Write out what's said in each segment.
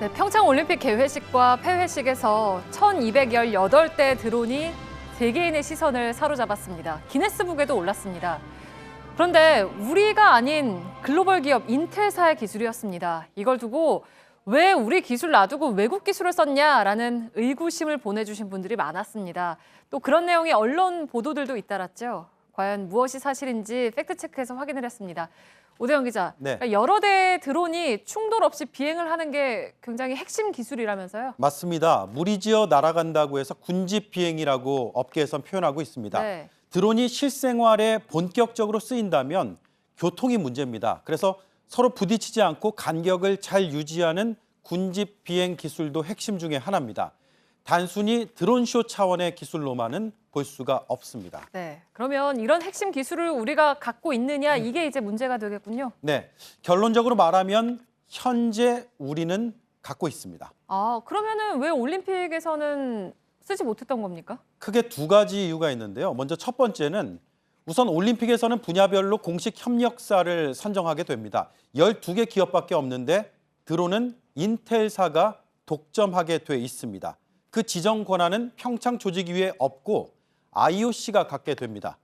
네, 평창 올림픽 개회식과 폐회식에서 1218대 드론이 세계인의 시선을 사로잡았습니다. 기네스북에도 올랐습니다. 그런데 우리가 아닌 글로벌 기업 인텔사의 기술이었습니다. 이걸 두고 왜 우리 기술 놔두고 외국 기술을 썼냐라는 의구심을 보내주신 분들이 많았습니다. 또 그런 내용의 언론 보도들도 잇따랐죠. 과연 무엇이 사실인지 팩트체크해서 확인을 했습니다. 오대영 기자, 네. 그러니까 여러 대의 드론이 충돌 없이 비행을 하는 게 굉장히 핵심 기술이라면서요? 맞습니다. 무리지어 날아간다고 해서 군집 비행이라고 업계에선 표현하고 있습니다. 네. 드론이 실생활에 본격적으로 쓰인다면 교통이 문제입니다. 그래서 서로 부딪히지 않고 간격을 잘 유지하는 군집 비행 기술도 핵심 중에 하나입니다. 단순히 드론쇼 차원의 기술로만은 볼 수가 없습니다. 네. 그러면 이런 핵심 기술을 우리가 갖고 있느냐 이게 이제 문제가 되겠군요. 네, 결론적으로 말하면 현재 우리는 갖고 있습니다. 아, 그러면은 왜 올림픽에서는 쓰지 못했던 겁니까? 크게 두 가지 이유가 있는데요. 먼저 첫 번째는 우선 올림픽에서는 분야별로 공식 협력사를 선정하게 됩니다. 12개 기업밖에 없는데 드론은 인텔사가 독점하게 돼 있습니다. 그 지정 권한은 평창 조직위에 없고 IOC가 갖게 됩니다.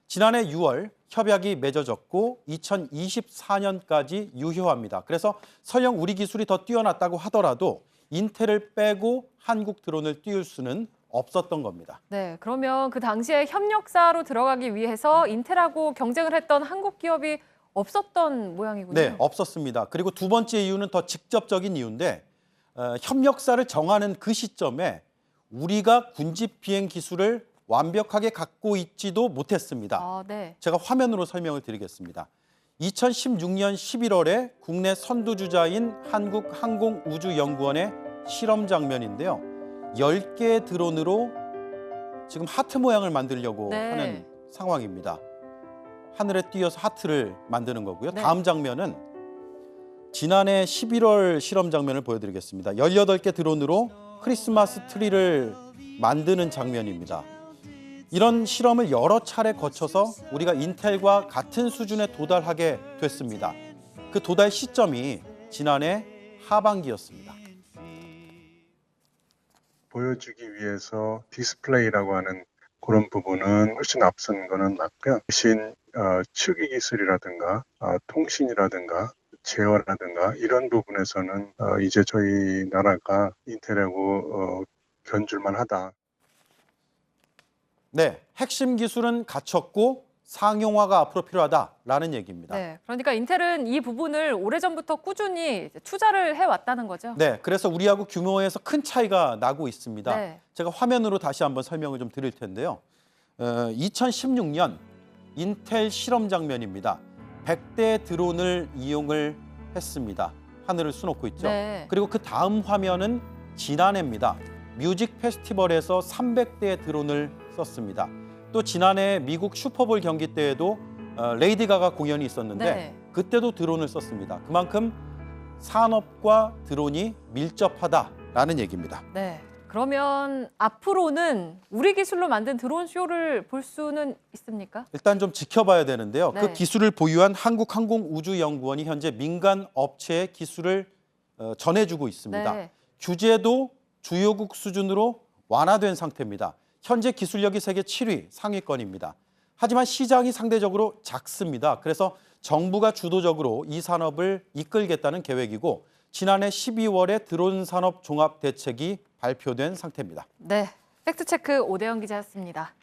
지난해 6월 협약이 맺어졌고 2024년까지 유효합니다. 그래서 설령 우리 기술이 더 뛰어났다고 하더라도 인텔을 빼고 한국 드론을 띄울 수는 없었던 겁니다. 네, 그러면 그 당시에 협력사로 들어가기 위해서 인텔하고 경쟁을 했던 한국 기업이 없었던 모양이군요. 네, 없었습니다. 그리고 두 번째 이유는 더 직접적인 이유인데 협력사를 정하는 그 시점에 우리가 군집 비행 기술을 완벽하게 갖고 있지도 못했습니다. 아, 네. 제가 화면으로 설명을 드리겠습니다. 2016년 11월에 국내 선두주자인 한국항공우주연구원의 실험 장면인데요. 10개의 드론으로 지금 하트 모양을 만들려고 네. 하는 상황입니다. 하늘에 띄어서 하트를 만드는 거고요. 네. 다음 장면은 지난해 11월 실험 장면을 보여드리겠습니다. 18개 드론으로 크리스마스 트리를 만드는 장면입니다. 이런 실험을 여러 차례 거쳐서 우리가 인텔과 같은 수준에 도달하게 됐습니다. 그 도달 시점이 지난해 하반기였습니다. 보여주기 위해서 디스플레이라고 하는 그런 부분은 훨씬 앞선 거는 맞고요. 대신 추기 기술이라든가 통신이라든가 제어라든가 이런 부분에서는 이제 저희 나라가 인텔하고 견줄만 하다. 네, 핵심 기술은 갖췄고 상용화가 앞으로 필요하다라는 얘기입니다. 네, 그러니까 인텔은 이 부분을 오래전부터 꾸준히 투자를 해왔다는 거죠. 네, 그래서 우리하고 규모에서 큰 차이가 나고 있습니다. 네. 제가 화면으로 다시 한번 설명을 좀 드릴 텐데요. 2016년 인텔 실험 장면입니다. 100대 드론을 이용을 했습니다. 하늘을 수놓고 있죠. 네. 그리고 그 다음 화면은 지난해입니다. 뮤직 페스티벌에서 300대의 드론을 썼습니다. 또 지난해 미국 슈퍼볼 경기 때에도 레이디 가가 공연이 있었는데 네. 그때도 드론을 썼습니다. 그만큼 산업과 드론이 밀접하다라는 얘기입니다. 네. 그러면 앞으로는 우리 기술로 만든 드론 쇼를 볼 수는 있습니까? 일단 좀 지켜봐야 되는데요. 네. 그 기술을 보유한 한국항공우주연구원이 현재 민간 업체에 기술을 전해주고 있습니다. 네. 규제도 주요국 수준으로 완화된 상태입니다. 현재 기술력이 세계 7위 상위권입니다. 하지만 시장이 상대적으로 작습니다. 그래서 정부가 주도적으로 이 산업을 이끌겠다는 계획이고 지난해 12월에 드론 산업 종합 대책이 발표된 상태입니다. 네. 팩트체크 오대영 기자였습니다.